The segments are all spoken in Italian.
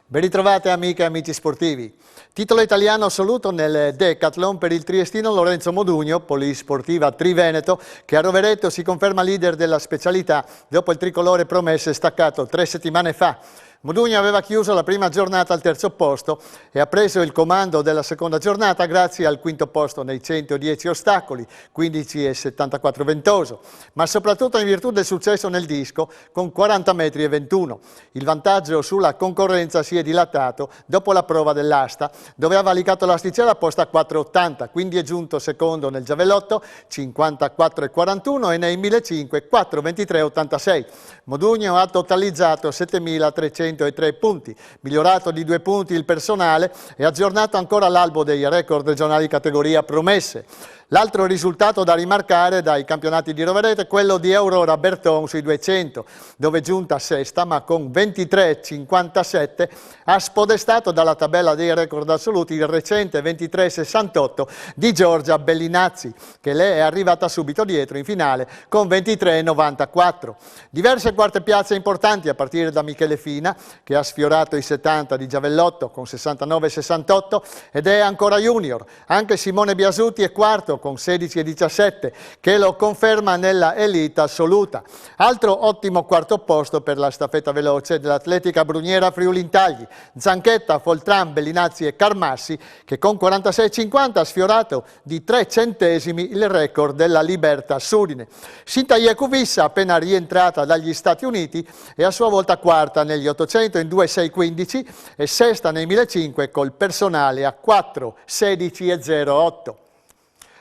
Ben ritrovate amiche e amici sportivi. Titolo italiano assoluto nel decathlon per il triestino Lorenzo Modugno, polisportiva Triveneto, che a Rovereto si conferma leader della specialità dopo il tricolore promesse staccato 3 settimane fa. Modugno aveva chiuso la prima giornata al terzo posto e ha preso il comando della seconda giornata grazie al quinto posto nei 110 ostacoli, 15,74 ventoso, ma soprattutto in virtù del successo nel disco con 40 metri e 21. Il vantaggio sulla concorrenza si è dilatato dopo la prova dell'asta, dove ha valicato l'asticella posta 4,80, quindi è giunto secondo nel giavellotto 54,41 e nei 1500 4,23,86. Modugno ha totalizzato 7.303 punti, migliorato di 2 punti il personale e aggiornato ancora l'albo dei record regionali categoria promesse. L'altro risultato da rimarcare dai campionati di Rovereto è quello di Aurora Berton sui 200, dove giunta sesta ma con 23,57 ha spodestato dalla tabella dei record assoluti il recente 23,68 di Giorgia Bellinazzi, che le è arrivata subito dietro in finale con 23,94. Diverse quarte piazze importanti a partire da Michele Fina, che ha sfiorato i 70 di giavellotto con 69,68 ed è ancora junior. Anche Simone Biasuti è quarto con 16,17, che lo conferma nella elite assoluta. Altro ottimo quarto posto per la staffetta veloce dell'atletica Bruniera Friuli-Intagli, Zanchetta, Foltran, Bellinazzi e Carmassi, che con 46,50 ha sfiorato di 3 centesimi il record della Libertas Udine. Sinta Iekuvissa, appena rientrata dagli Stati Uniti, è a sua volta quarta negli 800 in 2,615 e sesta nei 1500 col personale a 4,16,08.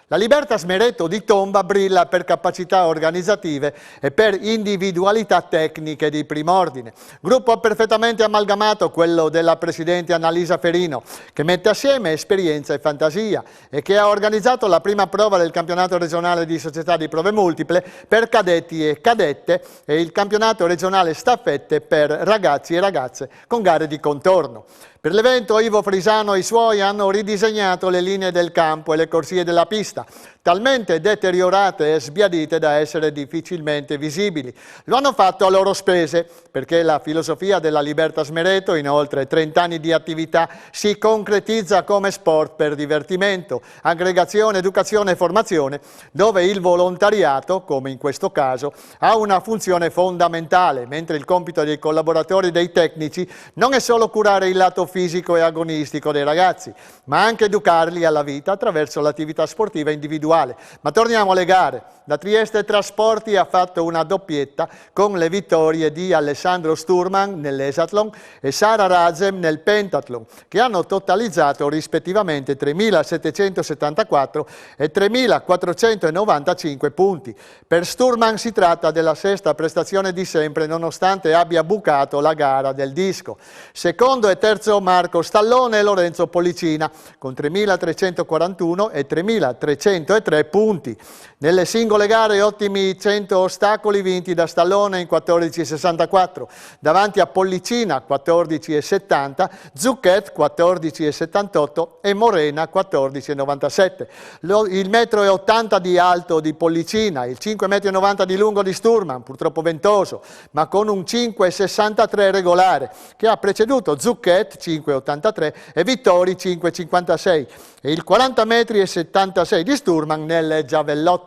La Libertas Mereto di Tomba brilla per capacità organizzative e per individualità tecniche di prim'ordine. Gruppo perfettamente amalgamato quello della presidente Annalisa Ferino, che mette assieme esperienza e fantasia e che ha organizzato la prima prova del campionato regionale di società di prove multiple per cadetti e cadette e il campionato regionale staffette per ragazzi e ragazze con gare di contorno. Per l'evento Ivo Frisano e i suoi hanno ridisegnato le linee del campo e le corsie della pista, talmente deteriorate e sbiadite da essere difficilmente visibili. Lo hanno fatto a loro spese, perché la filosofia della Libertas Mereto, in oltre 30 anni di attività, si concretizza come sport per divertimento, aggregazione, educazione e formazione, dove il volontariato, come in questo caso, ha una funzione fondamentale, mentre il compito dei collaboratori e dei tecnici non è solo curare il lato fisico e agonistico dei ragazzi, ma anche educarli alla vita attraverso l'attività sportiva individuale. Ma torniamo alle gare. La Trieste Trasporti ha fatto una doppietta con le vittorie di Alessandro Sturman nell'esathlon e Sara Razem nel pentathlon, che hanno totalizzato rispettivamente 3.774 e 3.495 punti. Per Sturman si tratta della sesta prestazione di sempre, nonostante abbia bucato la gara del disco. Secondo e terzo Marco Stallone e Lorenzo Pollicina, con 3.341 e 3.303 punti. Nelle singole gare ottimi 100 ostacoli vinti da Stallone in 14,64, davanti a Pollicina 14,70, Zucchet 14,78 e Morena 14,97. Il 1,80 m di alto di Pollicina, il 5,90 m di lungo di Sturman, purtroppo ventoso, ma con un 5,63 regolare, che ha preceduto Zucchet 5,83 e Vittori 5,56 e il 40,76 m di Sturman nel giavellotto.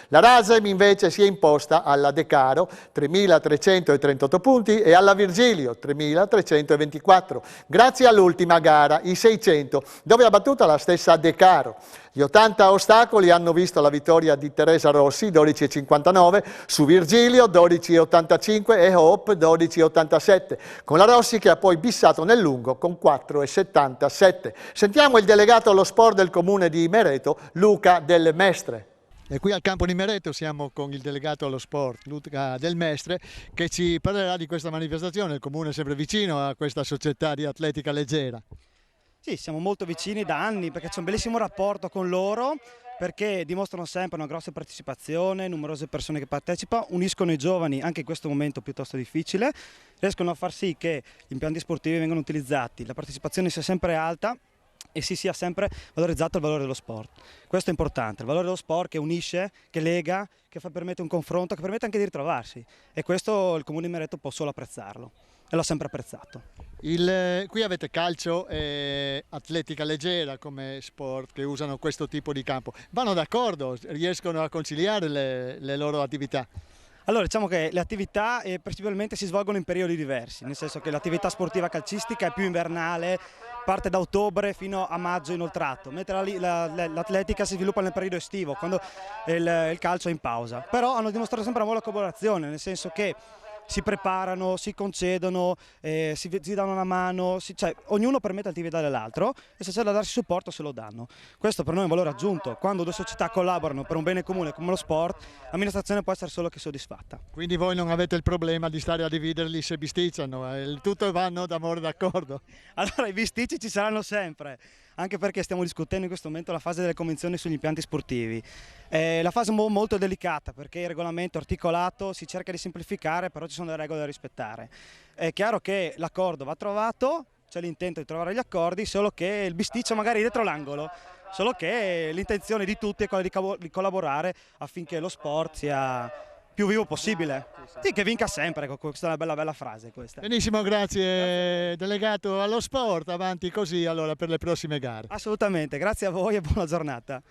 La Razem invece si è imposta alla De Caro 3.338 punti e alla Virgilio 3.324, grazie all'ultima gara, i 600, dove ha battuto la stessa De Caro. Gli 80 ostacoli hanno visto la vittoria di Teresa Rossi 12,59, su Virgilio 12,85 e Hope 12,87, con la Rossi che ha poi bissato nel lungo con 4,77. Sentiamo il delegato allo sport del comune di Mereto, Luca Del Mestre. E qui al campo di Mereto siamo con il delegato allo sport, Luca Del Mestre, che ci parlerà di questa manifestazione. Il comune è sempre vicino a questa società di atletica leggera. Sì, siamo molto vicini da anni perché c'è un bellissimo rapporto con loro, perché dimostrano sempre una grossa partecipazione, numerose persone che partecipano, uniscono i giovani anche in questo momento piuttosto difficile, riescono a far sì che gli impianti sportivi vengano utilizzati, la partecipazione sia sempre alta e si sia sempre valorizzato il valore dello sport. Questo è importante, il valore dello sport che unisce, che lega, che permette un confronto, che permette anche di ritrovarsi, e questo il Comune di Mereto può solo apprezzarlo. e l'ho sempre apprezzato. Qui avete calcio e atletica leggera come sport che usano questo tipo di campo. Vanno d'accordo? Riescono a conciliare le loro attività? Allora, diciamo che le attività principalmente si svolgono in periodi diversi, nel senso che l'attività sportiva calcistica è più invernale, parte da ottobre fino a maggio inoltrato, mentre l'atletica si sviluppa nel periodo estivo, quando il calcio è in pausa. Però hanno dimostrato sempre una buona collaborazione, nel senso che si preparano, si concedono, si danno una mano, cioè, ognuno permette l'attività dell'altro e se c'è da darsi supporto se lo danno. Questo per noi è un valore aggiunto. Quando due società collaborano per un bene comune come lo sport, l'amministrazione può essere solo che soddisfatta. Quindi voi non avete il problema di stare a dividerli se bisticciano, tutto vanno d'amore d'accordo? Allora i bisticci ci saranno sempre, anche perché stiamo discutendo in questo momento la fase delle convenzioni sugli impianti sportivi. La fase è molto delicata perché il regolamento è articolato, si cerca di semplificare, però ci sono delle regole da rispettare. È chiaro che l'accordo va trovato, c'è l'intento di trovare gli accordi, solo che il bisticcio magari è dietro l'angolo, solo che l'intenzione di tutti è quella di collaborare affinché lo sport sia più vivo possibile. Sì, che vinca sempre, questa è una bella frase questa. Benissimo, grazie delegato allo sport, avanti così allora per le prossime gare. Assolutamente, grazie a voi e buona giornata.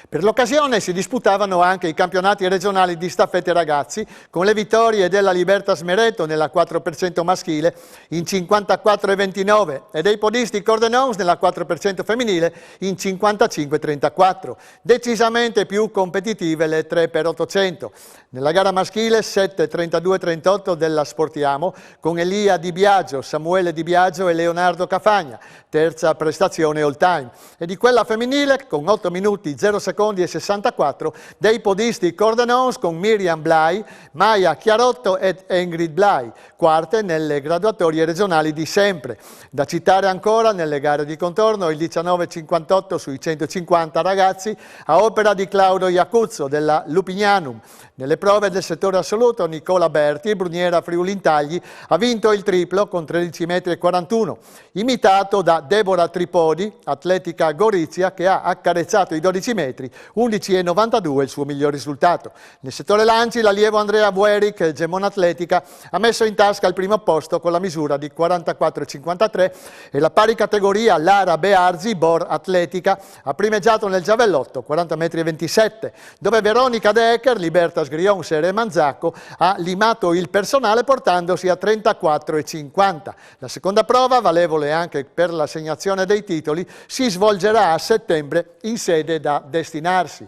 Per l'occasione si disputavano anche i campionati regionali di staffette ragazzi con le vittorie della Libertas Mereto nella 4% maschile in 54-29 e dei podisti Cordenons nella 4% femminile in 55-34. Decisamente più competitive le 3x800. Nella gara maschile 7-32-38 della Sportiamo con Elia Di Biagio, Samuele Di Biagio e Leonardo Cafagna, terza prestazione all time. E di quella femminile con 8 minuti 0 secondi e 64 dei podisti Cordenons con Miriam Blai, Maya Chiarotto ed Ingrid Blai, quarte nelle graduatorie regionali di sempre. Da citare ancora nelle gare di contorno il 19,58 sui 150 ragazzi a opera di Claudio Iacuzzo della Lupignanum. Nelle prove del settore assoluto Nicola Berti, Bruniera Friuli Intagli, ha vinto il triplo con 13,41 m, imitato da Deborah Tripodi, atletica Gorizia, che ha accarezzato i 12 metri, 11,92 il suo miglior risultato. Nel settore lanci l'allievo Andrea Bueric, Gemona Atletica, ha messo in tasca il primo posto con la misura di 44,53 e la pari categoria Lara Bearzi, Bor Atletica, ha primeggiato nel giavellotto 40,27 m, dove Veronica Decker, Libertas Grions e Re Manzacco ha limato il personale portandosi a 34,50. La seconda prova, valevole anche per l'assegnazione dei titoli, si svolgerà a settembre in sede da destinarsi.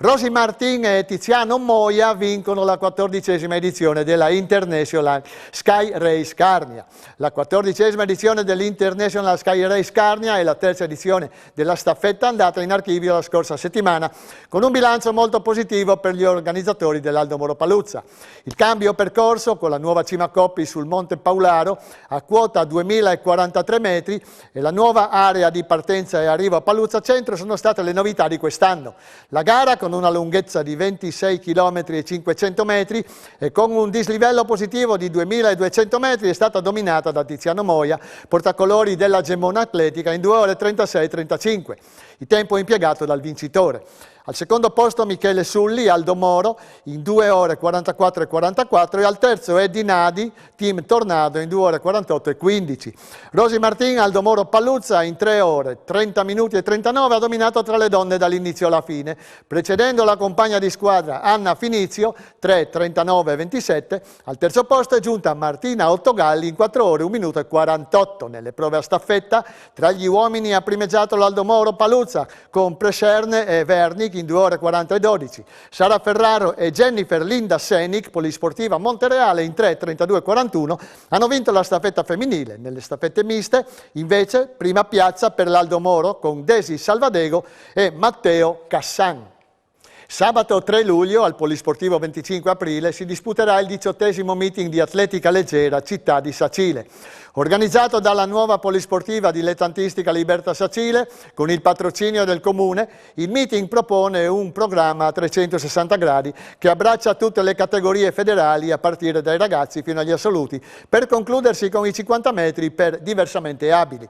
Rosy Martin e Tiziano Moia vincono la 14ª edizione della International Sky Race Carnia. La 14ª edizione dell'International Sky Race Carnia è la terza edizione della staffetta andata in archivio la scorsa settimana, con un bilancio molto positivo per gli organizzatori dell'Aldo Moro Paluzza. Il cambio percorso con la nuova cima Coppi sul Monte Paularo a quota 2043 metri e la nuova area di partenza e arrivo a Paluzza Centro sono state le novità di quest'anno. La gara, con una lunghezza di 26 km e 500 metri e con un dislivello positivo di 2200 metri, è stata dominata da Tiziano Moia, portacolori della Gemona Atletica, in 2 ore 36-35, il tempo impiegato dal vincitore. Al secondo posto Michele Sulli, Aldo Moro, in 2 ore 44 e 44, e al terzo Eddie Nadi, team Tornado, in 2 ore 48 e 15. Rosy Martin, Aldo Moro Paluzza, in 3 ore 30 minuti e 39, ha dominato tra le donne dall'inizio alla fine, precedendo la compagna di squadra Anna Finizio, 3, 39 e 27. Al terzo posto è giunta Martina Ottogalli, in 4 ore 1 minuto e 48. Nelle prove a staffetta, tra gli uomini ha primeggiato l'Aldo Moro Paluzza, con Prescerne e Vernick, in 2 ore 40 e 12. Sara Ferraro e Jennifer Linda Senic, polisportiva Montereale, in 3, 32 e 41, hanno vinto la staffetta femminile. Nelle staffette miste, invece, prima piazza per l'Aldo Moro con Desi Salvadego e Matteo Cassan. Sabato 3 luglio, al Polisportivo 25 aprile, si disputerà il 18° meeting di atletica leggera Città di Sacile. Organizzato dalla nuova polisportiva dilettantistica Libertà Sacile, con il patrocinio del Comune, il meeting propone un programma a 360 gradi che abbraccia tutte le categorie federali, a partire dai ragazzi fino agli assoluti, per concludersi con i 50 metri per diversamente abili.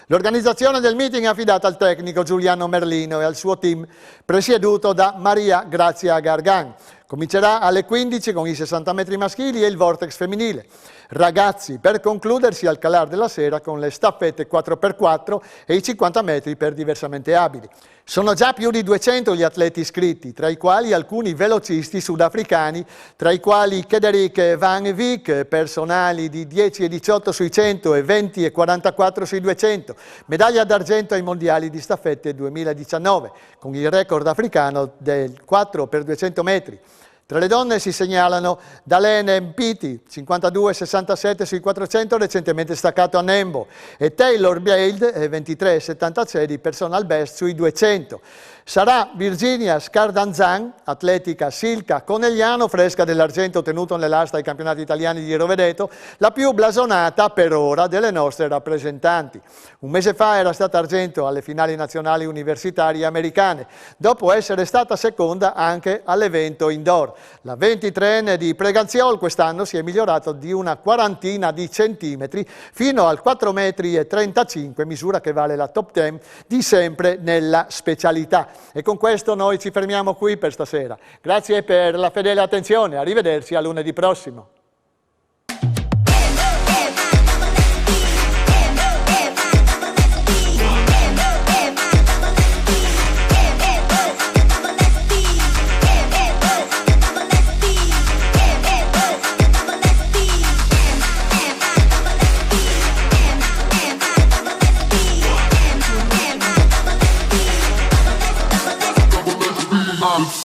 L'organizzazione del meeting è affidata al tecnico Giuliano Merlino e al suo team, presieduto da Maria Grazia Gargan. Comincerà alle 15 con i 60 metri maschili e il vortex femminile. Ragazzi, per concludersi al calar della sera con le staffette 4x4 e i 50 metri per diversamente abili. Sono già più di 200 gli atleti iscritti, tra i quali alcuni velocisti sudafricani, tra i quali Kederik Van Wyk, personali di 10 e 18 sui 100 e 20 e 44 sui 200, medaglia d'argento ai mondiali di staffette 2019, con il record africano del 4x200 metri. Tra le donne si segnalano Dalene Mpiti, 52,67 sui 400, recentemente staccato a Nembo, e Taylor Blade, 23,76 di personal best sui 200. Sarà Virginia Scardanzan, atletica Silca Conegliano, fresca dell'argento ottenuto nell'asta ai campionati italiani di Rovereto, la più blasonata per ora delle nostre rappresentanti. Un mese fa era stata argento alle finali nazionali universitarie americane, dopo essere stata seconda anche all'evento indoor. La 23enne di Preganziol quest'anno si è migliorato di una quarantina di centimetri fino al 4,35 m, misura che vale la top 10 di sempre nella specialità. E con questo noi ci fermiamo qui per stasera. Grazie per la fedele attenzione, arrivederci a lunedì prossimo.